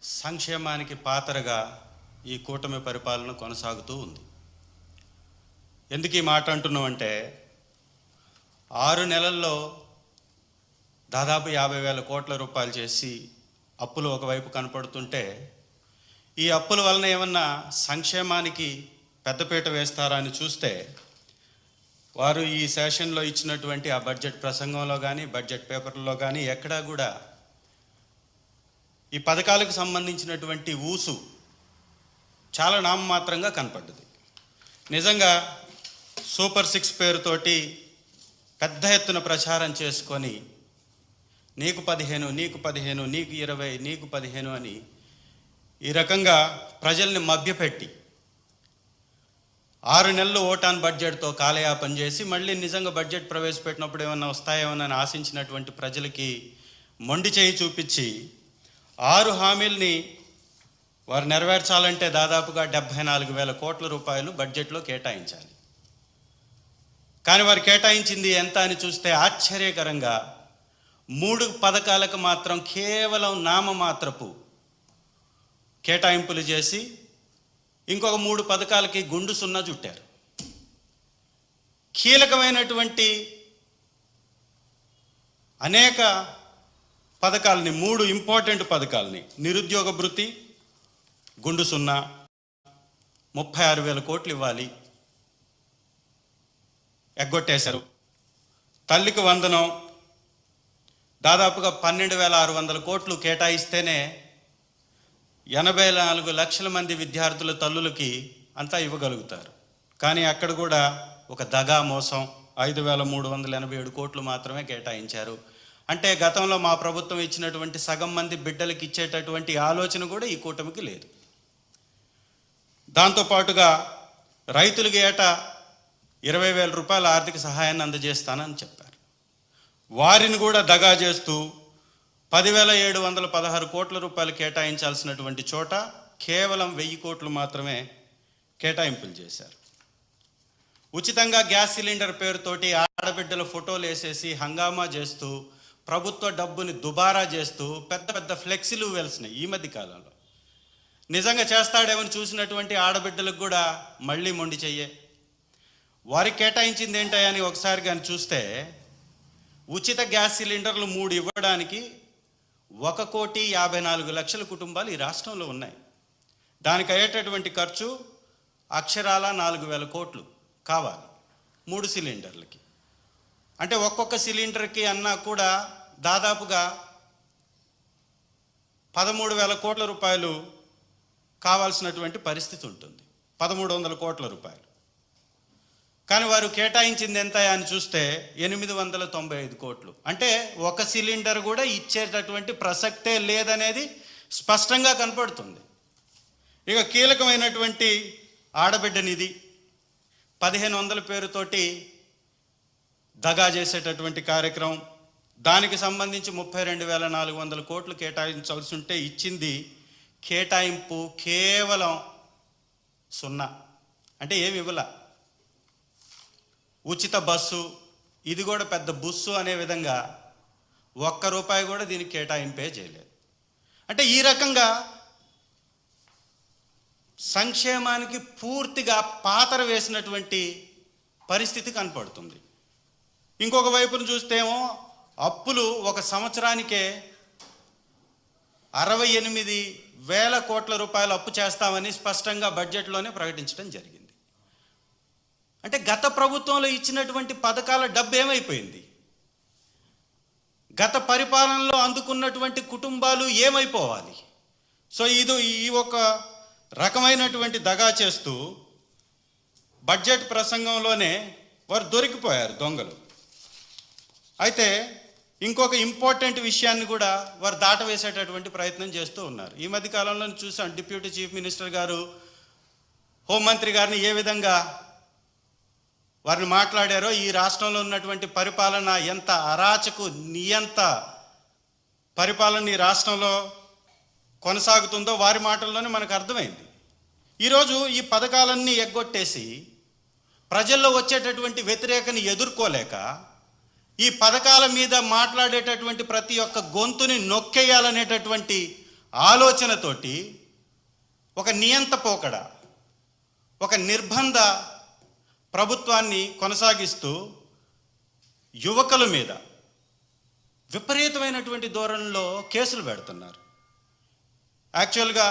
సంక్షేమానికి పాతరగా ఈ కూటమి పరిపాలన కొనసాగుతూ ఉంది. ఎందుకు ఈ మాట అంటున్నామంటే 6 నెలల్లో దాదాపు 50,000 కోట్ల రూపాయలు చేసి అప్పులు ఒకవైపు కనపడుతుంటే ఈ అప్పుల వలన ఏమన్నా సంక్షేమానికి పెద్దపీట వేస్తారా అని చూస్తే వారు ఈ సెషన్లో ఇచ్చినటువంటి ఆ బడ్జెట్ ప్రసంగంలో కానీ బడ్జెట్ పేపర్లో కానీ ఎక్కడా కూడా ఈ పథకాలకు సంబంధించినటువంటి ఊసు చాలా నామమాత్రంగా కనపడ్డది. నిజంగా సూపర్ 6 పేరుతోటి పెద్ద ఎత్తున ప్రచారం చేసుకొని నీకు 15, నీకు 15, నీకు 20, నీకు 15 అని ఈ రకంగా ప్రజల్ని మభ్యపెట్టి 6 నెలలు ఓటాన్ బడ్జెట్తో కాలయాపన చేసి మళ్ళీ నిజంగా బడ్జెట్ ప్రవేశపెట్టినప్పుడు ఏమన్నా వస్తాయేమోనని ఆశించినటువంటి ప్రజలకి మొండి చేయి చూపించి 6 హామీల్ని వారు నెరవేర్చాలంటే దాదాపుగా 74,000 కోట్ల రూపాయలు బడ్జెట్లో కేటాయించాలి. కానీ వారు కేటాయించింది ఎంత అని చూస్తే ఆశ్చర్యకరంగా 3 పథకాలకు మాత్రం కేవలం నామమాత్రపు కేటాయింపులు చేసి ఇంకొక 3 పథకాలకి గుండు సున్నా చుట్టారు. కీలకమైనటువంటి అనేక పథకాలని 3 ఇంపార్టెంట్ పథకాలని నిరుద్యోగ భృతి గుండు సున్నా 36,000 కోట్లు ఇవ్వాలి ఎగ్గొట్టేశారు. తల్లికి వందనం దాదాపుగా 12,600 కోట్లు కేటాయిస్తేనే 84 లక్షల మంది విద్యార్థుల తల్లులకి అంతా ఇవ్వగలుగుతారు. కానీ అక్కడ కూడా ఒక దగా మోసం 5,387 కోట్లు మాత్రమే కేటాయించారు. అంటే గతంలో మా ప్రభుత్వం ఇచ్చినటువంటి సగం మంది బిడ్డలకి ఇచ్చేటటువంటి ఆలోచన కూడా ఈ కూటమికి లేదు. దాంతోపాటుగా రైతులకి ఏటా 20,000 రూపాయల ఆర్థిక సహాయాన్ని అందజేస్తానని చెప్పారు. వారిని కూడా దగా చేస్తూ 10,716 కోట్ల రూపాయలు కేటాయించాల్సినటువంటి చోట కేవలం 1,000 కోట్లు మాత్రమే కేటాయింపులు చేశారు. ఉచితంగా గ్యాస్ సిలిండర్ పేరుతోటి ఆడబిడ్డల ఫోటోలు వేసేసి హంగామా చేస్తూ ప్రభుత్వ డబ్బుని దుబారా చేస్తూ పెద్ద పెద్ద ఫ్లెక్సీలు వెలిసినాయి ఈ మధ్య కాలంలో. నిజంగా చేస్తాడేమని చూసినటువంటి ఆడబిడ్డలకు కూడా మళ్ళీ మొండి చెయ్యే. వారికి కేటాయించింది ఏంటని ఒకసారి కానీ చూస్తే ఉచిత గ్యాస్ సిలిండర్లు 3 ఇవ్వడానికి 1,54,00,000 కుటుంబాలు ఈ రాష్ట్రంలో ఉన్నాయి. దానికి అయ్యేటటువంటి ఖర్చు అక్షరాల 4,000 కోట్లు కావాలి 3 సిలిండర్లకి. అంటే ఒక్కొక్క సిలిండర్కి అన్నా కూడా దాదాపుగా 13,000 కోట్ల రూపాయలు కావాల్సినటువంటి పరిస్థితి ఉంటుంది, 1,300 కోట్ల రూపాయలు. కానీ వారు కేటాయించింది ఎంత అని చూస్తే 895 కోట్లు. అంటే ఒక సిలిండర్ కూడా ఇచ్చేటటువంటి ప్రసక్తే లేదనేది స్పష్టంగా కనపడుతుంది. ఇక కీలకమైనటువంటి ఆడబిడ్డ నిధి 1,500 పేరుతోటి దగా చేసేటటువంటి కార్యక్రమం, దానికి సంబంధించి 32,400 కోట్లు కేటాయించాల్సి ఉంటే ఇచ్చింది కేటాయింపు కేవలం 0. అంటే ఏమి ఇవ్వలా. ఉచిత బస్సు, ఇది కూడా పెద్ద బుస్సు అనే విధంగా ₹1 కూడా దీనికి కేటాయింపే చేయలేదు. అంటే ఈ రకంగా సంక్షేమానికి పూర్తిగా పాతర వేసినటువంటి పరిస్థితి కనపడుతుంది. ఇంకొక వైపును చూస్తేమో అప్పులు ఒక సంవత్సరానికే 68,000 కోట్ల రూపాయలు అప్పు చేస్తామని స్పష్టంగా బడ్జెట్లోనే ప్రకటించడం జరిగింది. అంటే గత ప్రభుత్వంలో ఇచ్చినటువంటి పథకాల డబ్బు ఏమైపోయింది? గత పరిపాలనలో అందుకున్నటువంటి కుటుంబాలు ఏమైపోవాలి? సో ఈ ఒక రకమైనటువంటి దగా చేస్తూ బడ్జెట్ ప్రసంగంలోనే వారు దొరికిపోయారు దొంగలు. అయితే ఇంకొక ఇంపార్టెంట్ విషయాన్ని కూడా వారు దాటవేసేటటువంటి ప్రయత్నం చేస్తూ ఉన్నారు. ఈ మధ్య కాలంలో చూసాం డిప్యూటీ చీఫ్ మినిస్టర్ గారు హోంమంత్రి గారిని ఏ విధంగా వారిని మాట్లాడారో, ఈ రాష్ట్రంలో ఉన్నటువంటి పరిపాలన ఎంత అరాచకు నియంత పరిపాలన ఈ రాష్ట్రంలో కొనసాగుతుందో వారి మాటల్లోనే మనకు అర్థమైంది. ఈరోజు ఈ పథకాలన్నీ ఎగ్గొట్టేసి ప్రజల్లో వచ్చేటటువంటి వ్యతిరేకని ఎదుర్కోలేక ఈ పథకాల మీద మాట్లాడేటటువంటి ప్రతి ఒక్క గొంతుని నొక్కేయాలనేటటువంటి ఆలోచనతోటి ఒక నియంత పోకడ, ఒక నిర్బంధ ప్రభుత్వాన్ని కొనసాగిస్తూ యువకుల మీద విపరీతమైనటువంటి ధోరణిలో కేసులు పెడుతున్నారు. యాక్చువల్గా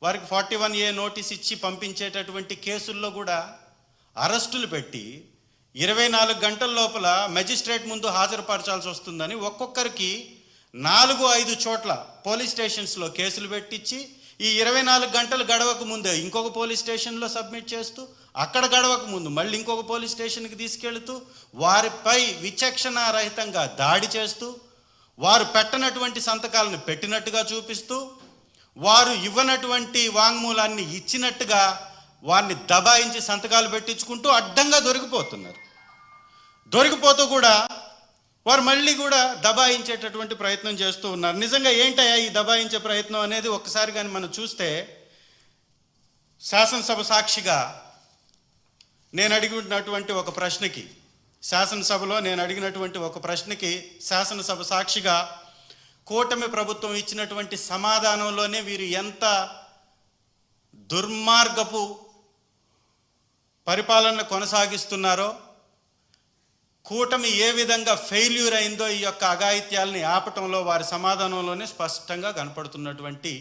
వారికి 41A నోటీస్ ఇచ్చి పంపించేటటువంటి కేసుల్లో కూడా అరెస్టులు పెట్టి 24 గంటల లోపల మెజిస్ట్రేట్ ముందు హాజరుపరచాల్సి వస్తుందని ఒక్కొక్కరికి 4-5 చోట్ల పోలీస్ స్టేషన్స్లో కేసులు పెట్టించి ఈ 24 గంటలు గడవక ముందే ఇంకొక పోలీస్ స్టేషన్లో సబ్మిట్ చేస్తూ, అక్కడ గడవక ముందు మళ్ళీ ఇంకొక పోలీస్ స్టేషన్కి తీసుకెళ్తూ వారిపై విచక్షణారహితంగా దాడి చేస్తూ, వారు పెట్టనటువంటి సంతకాలను పెట్టినట్టుగా చూపిస్తూ, వారు ఇవ్వనటువంటి వాంగ్మూలాన్ని ఇచ్చినట్టుగా వారిని దబాయించి సంతకాలు పెట్టించుకుంటూ అడ్డంగా దొరికిపోతున్నారు. దొరికిపోతూ కూడా వారు మళ్ళీ కూడా దబాయించేటటువంటి ప్రయత్నం చేస్తూ ఉన్నారు. నిజంగా ఏంటయ్యా ఈ దబాయించే ప్రయత్నం అనేది ఒక్కసారి కానీ మనం చూస్తే, శాసనసభ సాక్షిగా నేను అడిగినటువంటి ఒక ప్రశ్నకి, శాసనసభలో నేను అడిగినటువంటి ఒక ప్రశ్నకి శాసనసభ సాక్షిగా కూటమి ప్రభుత్వం ఇచ్చినటువంటి సమాధానంలోనే వీరు ఎంత దుర్మార్గపు పరిపాలన కొనసాగిస్తున్నారో, కూటమి ఏ విధంగా ఫెయిల్యూర్ అయిందో ఈ యొక్క అఘాయిత్యాలని ఆపటంలో వారి సమాధానంలోనే స్పష్టంగా కనపడుతున్నటువంటి